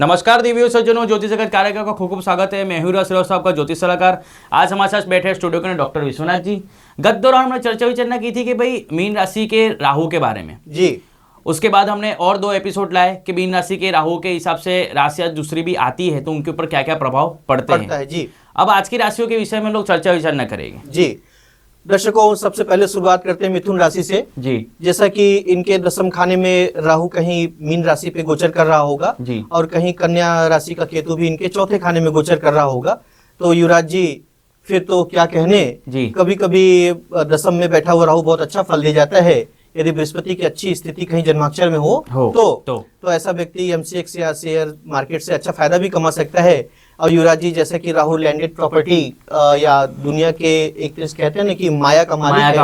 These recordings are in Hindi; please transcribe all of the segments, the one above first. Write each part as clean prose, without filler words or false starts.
नमस्कार देवियों सज्जनों, ज्योतिष जगत कार्यक्रम का खूब खूब स्वागत है। मैं हूं श्रीवास्तव, आपका ज्योतिष सलाहकार। आज हमारे साथ बैठे स्टूडियो के डॉक्टर विश्वनाथ जी। गत दौरान हमने चर्चा विचर्चा की थी कि भाई मीन राशि के राहु के बारे में जी। उसके बाद हमने और 2 एपिसोड लाए कि मीन राशि के राहु के हिसाब से राशियां दूसरी भी आती है तो उनके ऊपर क्या क्या प्रभाव पड़ता है जी। अब आज की राशियों के विषय में लोग चर्चा विचार करेंगे। जी दर्शकों, सबसे पहले शुरुआत करते हैं मिथुन राशि से। जी। जैसा कि इनके दशम खाने में राहु कहीं मीन राशि पे गोचर कर रहा होगा जी। और कहीं कन्या राशि का केतु भी इनके चौथे खाने में गोचर कर रहा होगा, तो युवराज जी फिर तो क्या कहने जी। कभी कभी दशम में बैठा हुआ राहु बहुत अच्छा फल दे जाता है। यदि बृहस्पति की अच्छी स्थिति कहीं जन्माक्षर में हो तो ऐसा व्यक्ति एमसीएक्स या शेयर मार्केट से अच्छा फायदा भी कमा सकता है। और युवराज जी, जैसे कि राहु लैंडेड प्रॉपर्टी या दुनिया के एक तरह से कहते हैं ना कि माया का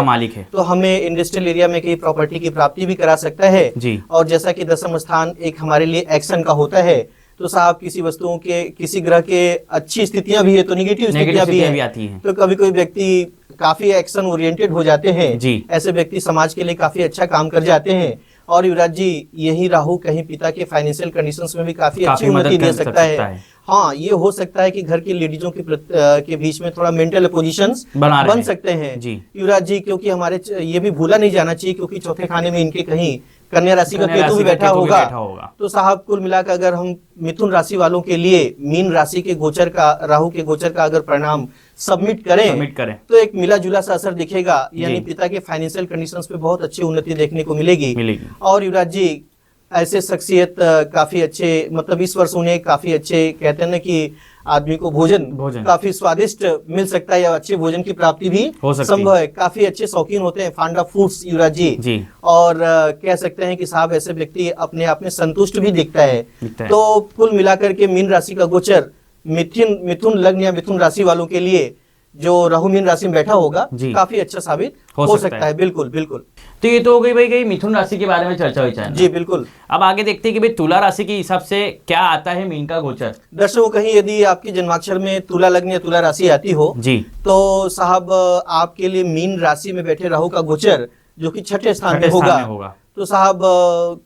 मालिक है, तो हमें इंडस्ट्रियल एरिया में कई प्रॉपर्टी की प्राप्ति भी करा सकता है जी। और जैसा कि दशम स्थान एक हमारे लिए एक्शन का होता है, तो साहब किसी वस्तुओं के किसी ग्रह के अच्छी स्थितियां भी है तो नेगेटिव स्थितियां भी आती हैं। तो कभी कोई व्यक्ति काफी एक्शन ओरिएंटेड हो जाते हैं जी। ऐसे व्यक्ति समाज के लिए काफी अच्छा काम कर जाते हैं। और युवराज जी, यही राहु कहीं पिता के फाइनेंशियल कंडीशंस में भी काफी अच्छी उन्नति दे सकता है। हाँ, ये हो सकता है कि घर की लेडीजों के बीच में थोड़ा मेंटल अपोजिशंस बन सकते हैं युवराज जी, क्योंकि हमारे ये भी भूला नहीं जाना चाहिए क्योंकि चौथे खाने में इनके कहीं कन्या राशि का केतु भी बैठा होगा। तो साहब कुल मिलाकर अगर हम मिथुन राशि वालों के लिए मीन राशि के गोचर का, राहु के गोचर का अगर परिणाम सबमिट करें तो एक मिला जुला सा असर दिखेगा, यानी पिता के फाइनेंशियल कंडीशंस पे बहुत अच्छी उन्नति देखने को मिलेगी। और युवराज जी, ऐसे शख्सियत काफी अच्छे, मतलब इस वर्ष उन्हें काफी अच्छे, कहते हैं ना कि आदमी को भोजन काफी स्वादिष्ट मिल सकता है या अच्छे भोजन की प्राप्ति भी संभव है। काफी अच्छे शौकीन होते हैं फांडा फूड्स युवराज जी। और कह सकते हैं कि साहब ऐसे व्यक्ति अपने आप में संतुष्ट भी दिखता है। तो कुल मिलाकर के मीन राशि का गोचर मिथुन लग्न या मिथुन राशि वालों के लिए जो राहु मीन राशि में बैठा होगा काफी अच्छा साबित हो सकता है। बिल्कुल बिल्कुल। तो ये तो हो गई भाई मिथुन राशि के बारे में चर्चा विचार जी। बिल्कुल। अब आगे देखते हैं कि भाई तुला राशि के हिसाब से क्या आता है मीन का गोचर। दर्शकों, कहीं यदि आपकी जन्माक्षर में तुला लग्न या तुला राशि आती हो जी, तो साहब आपके लिए मीन राशि में बैठे राहु का गोचर जो कि छठे स्थान में होगा, तो साहब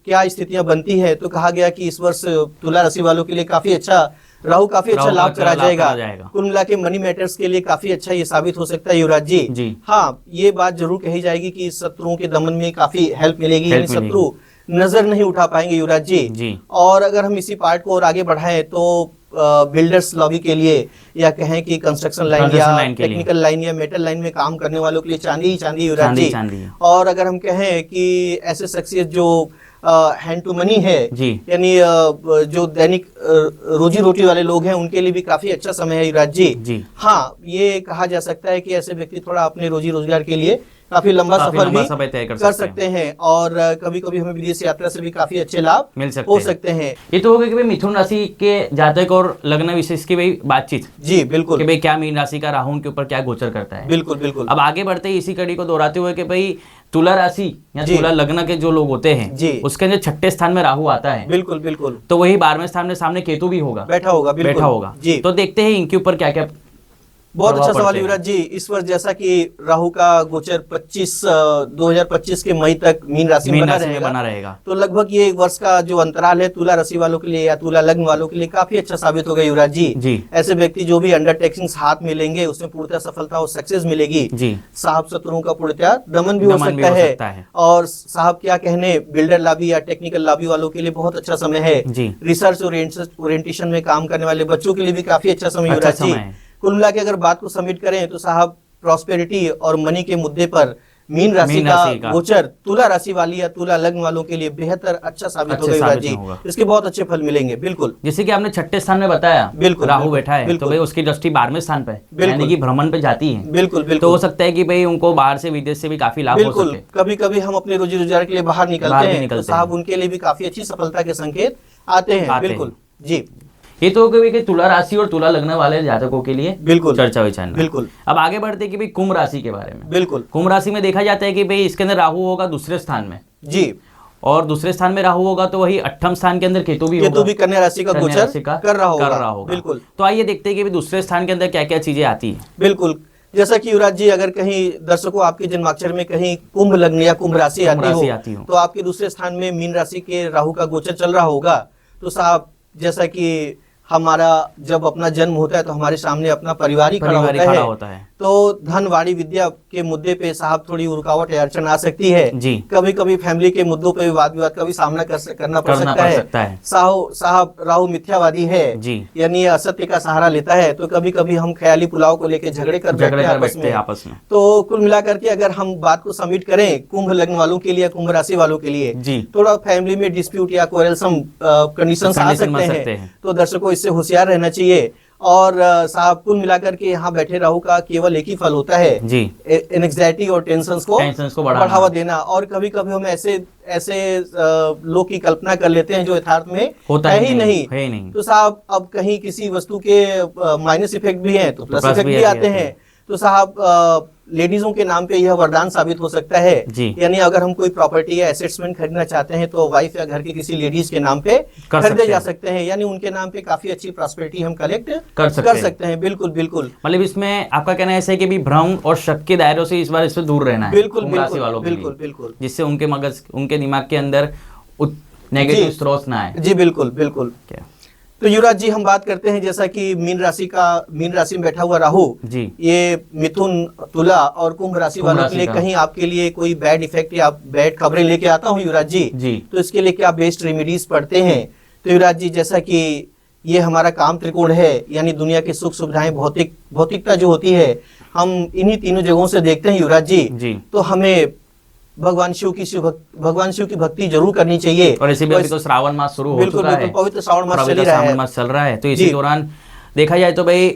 क्या स्थितियां बनती है। तो कहा गया कि इस वर्ष तुला राशि वालों के लिए काफी अच्छा राहु काफी अच्छा लाभ करा जाएगा। कुल मिला के मनी मैटर्स के लिए काफी अच्छा ये साबित हो सकता है युवराज जी। हाँ, ये बात जरूर कही जाएगी कि शत्रुओं के दमन में काफी हेल्प मिलेगी, यानी शत्रु नजर नहीं उठा पाएंगे युवराज जी। और अगर हम इसी पार्ट को और आगे बढ़ाएं तो बिल्डर्स लॉबी के लिए या कहें कि कंस्ट्रक्शन लाइन या टेक्निकल लाइन या मेटल लाइन में काम करने वालों के लिए चांदी ही चांदी युवराज जी। और अगर हम कहें कि ऐसे शख्सियत जो हैंड टू मनी है, यानी जो दैनिक रोजी रोटी वाले लोग हैं, उनके लिए भी काफी अच्छा समय है युवराज जी। हाँ, ये कहा जा सकता है कि ऐसे व्यक्ति थोड़ा अपने रोजी रोजगार के लिए काफी लंबा सफर भी कर सकते हैं। और कभी कभी हमें विदेश यात्रा से भी काफी अच्छे लाभ हो सकते हैं। ये तो हो गया कि भाई मिथुन राशि के जातक और लग्न विशेष की भाई बातचीत जी। बिल्कुल कि भाई क्या मीन राशि का राहु उनके ऊपर क्या गोचर करता है। बिल्कुल बिल्कुल। अब आगे बढ़ते ही इसी कड़ी को दोहराते हुए कि भाई तुला राशि या तुला लग्न के जो लोग होते हैं जी, उसके अंदर छठे स्थान में राहु आता है। बिल्कुल बिल्कुल। तो वही 12वें स्थान में सामने केतु भी होगा, बैठा होगा जी। तो देखते हैं इनके ऊपर क्या क्या। बहुत अच्छा सवाल युवराज जी। इस वर्ष जैसा कि राहु का गोचर 2025 के मई तक मीन राशि में बना रहेगा, तो लगभग ये वर्ष का जो अंतराल है तुला राशि वालों के लिए या तुला लग्न वालों के लिए काफी अच्छा साबित होगा युवराज जी। ऐसे व्यक्ति जो भी अंडरटेकिंग्स हाथ में लेंगे उसमें पूर्णतः सफलता और सक्सेस मिलेगी जी। साहब शत्रुओं का पूर्णतः दमन भी हो सकता है। और साहब क्या कहने, बिल्डर लॉबी या टेक्निकल लॉबी वालों के लिए बहुत अच्छा समय है। रिसर्च ओरिएंटेशन में काम करने वाले बच्चों के लिए भी काफी अच्छा समय युवराज जी। कुल मिला के अगर बात को सबमिट करें तो साहब प्रॉस्पेरिटी और मनी के मुद्दे पर मीन राशि का गोचर तुला राशि वाली या तुला लग्न वालों के लिए बेहतर अच्छा साबित होगा जी। इसके बहुत अच्छे फल मिलेंगे। बिल्कुल। जैसे कि आपने छठे स्थान में बताया, बिल्कुल राहु बैठा है, तो भाई उसकी दृष्टि 12वें स्थान पे, यानी कि भ्रमण पे जाती है। बिल्कुल बिल्कुल। तो हो सकता है कि भाई उनको बाहर से विदेश से भी काफी लाभ हो सके। कभी कभी हम अपने रोजी रोजगार के लिए बाहर निकलते हैं तो साहब उनके लिए भी काफी अच्छी सफलता के संकेत आते हैं। बिल्कुल जी। ये तो कि तुला राशि और तुला लग्न वाले जातकों के लिए बिल्कुल चर्चा विचार। बिल्कुल। अब आगे बढ़ते कि भाई कुंभ राशि के बारे में। बिल्कुल। कुंभ राशि में देखा जाता है कि भाई इसके अंदर राहु होगा दूसरे स्थान में जी, और दूसरे स्थान में राहु होगा तो वही 8वें स्थान के अंदर केतु भी कन्या राशि का गोचर कर रहा होगा। बिल्कुल। तो आइए देखते हैं कि दूसरे स्थान के अंदर क्या क्या चीजें आती है। बिल्कुल। जैसा कि युवराज जी, अगर कहीं दर्शकों आपके जन्माक्षर में कहीं कुंभ लग्न या कुंभ राशि आती हो तो आपके दूसरे स्थान में मीन राशि के राहु का गोचर चल रहा होगा, तो साहब जैसा कि हमारा जब अपना जन्म होता है तो हमारे सामने अपना परिवार ही खड़ा होता है। तो धन वाणी विद्या के मुद्दे पे साहब थोड़ी रुकावट या अड़चन आ सकती है जी। कभी कभी फैमिली के मुद्दों पे वाद विवाद का भी सामना करना पड़ सकता है। साहब राहु मिथ्यावादी है जी, यानी असत्य का सहारा लेता है, तो कभी कभी हम ख्याली पुलाव को लेकर झगड़े कर बैठते हैं आपस में। तो कुल मिलाकर के अगर हम बात को समिट करें कुंभ लग्न वालों के लिए, कुंभ राशि वालों के लिए जी, थोड़ा फैमिली में डिस्प्यूट या क्वेरलसम कंडीशंस आ सकते हैं, तो दर्शकों इससे होशियार रहना चाहिए। और साहब कुल मिलाकर के यहाँ बैठे राहु का केवल एक ही फल होता है जी, एंग्जाइटी और टेंशंस को बढ़ावा देना। और कभी कभी हम ऐसे लोग की कल्पना कर लेते हैं जो यथार्थ में होता है ही नहीं। तो साहब अब कहीं किसी वस्तु के माइनस इफेक्ट भी हैं तो प्लस इफेक्ट भी आते हैं। तो साहब लेडीजों के नाम पे यह वरदान साबित हो सकता है, यानी अगर हम कोई प्रॉपर्टी या एसेट्स खरीदना चाहते हैं तो वाइफ या घर की किसी लेडीज के नाम पे खरीदे जा सकते हैं, यानी उनके नाम पे काफी अच्छी प्रॉस्पेरिटी हम कलेक्ट कर सकते हैं। बिल्कुल बिल्कुल, मतलब इसमें आपका कहना ऐसा है कि भी भ्रम और शक के दायरों से इस बार इससे दूर रहना है। बिल्कुल बिल्कुल, जिससे उनके मगज, उनके दिमाग के अंदर नेगेटिव स्रोत ना आए। जी बिल्कुल। तो युवराज जी हम बात करते हैं जैसा कि मीन राशि में बैठा हुआ राहु जी, ये मिथुन, तुला और कुंभ राशि वालों के लिए कहीं आपके लिए कोई बैड इफेक्ट या बैड खबरें लेके आता हूँ युवराज जी, तो इसके लिए क्या बेस्ट रेमेडीज पढ़ते हैं? तो युवराज जी जैसा कि ये हमारा काम त्रिकोण है, यानी दुनिया की सुख सुविधाएं, भौतिकता जो होती है हम इन्हीं तीनों जगहों से देखते हैं युवराज जी। तो हमें भगवान शिव की भक्ति जरूर करनी चाहिए। और इसी अभी तो श्रावण मास शुरू हो चुका है, पवित्र श्रावण मास चल रहा है। तो इसी दौरान देखा जाए तो भाई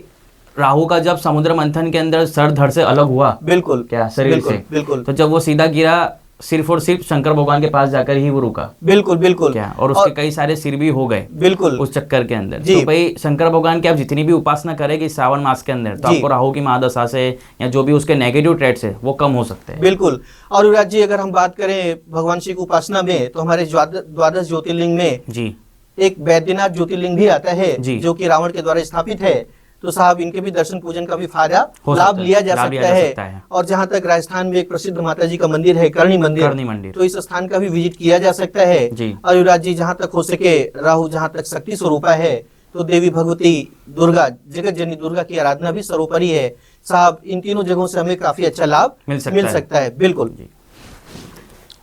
राहु का जब समुद्र मंथन के अंदर सर धड़ से अलग हुआ, बिल्कुल क्या शरीर से, तो जब वो सीधा गिरा सिर्फ और सिर्फ शंकर भगवान के पास जाकर ही वो रुका। बिल्कुल क्या, और उसके कई सारे सिर भी हो गए बिल्कुल उस चक्कर के अंदर। तो भाई शंकर भगवान की आप जितनी भी उपासना करेंगे श्रावण मास के अंदर, तो आपको राहु की महादशा से या जो भी उसके नेगेटिव ट्रेड्स है वो कम हो सकते हैं। बिल्कुल। और युवराज जी अगर हम बात करें भगवान शिव की उपासना में, तो हमारे द्वादश ज्योतिर्लिंग में जी एक वैद्यनाथ ज्योतिर्लिंग भी आता है जो कि रावण के द्वारा स्थापित है। तो साहब इनके भी दर्शन पूजन का भी फायदा लाभ लिया जा सकता है। और जहाँ तक राजस्थान में एक प्रसिद्ध माता जी का मंदिर है करणी मंदिर, तो इस स्थान का भी विजिट किया जा सकता है। और युवराज जी जहाँ तक हो सके राहु जहाँ तक शक्ति स्वरूपा है, तो देवी भगवती दुर्गा, जगत जननी दुर्गा की आराधना भी सर्वोपरि है। साहब इन तीनों जगहों से हमें काफी अच्छा लाभ मिल सकता है। बिल्कुल।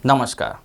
नमस्कार।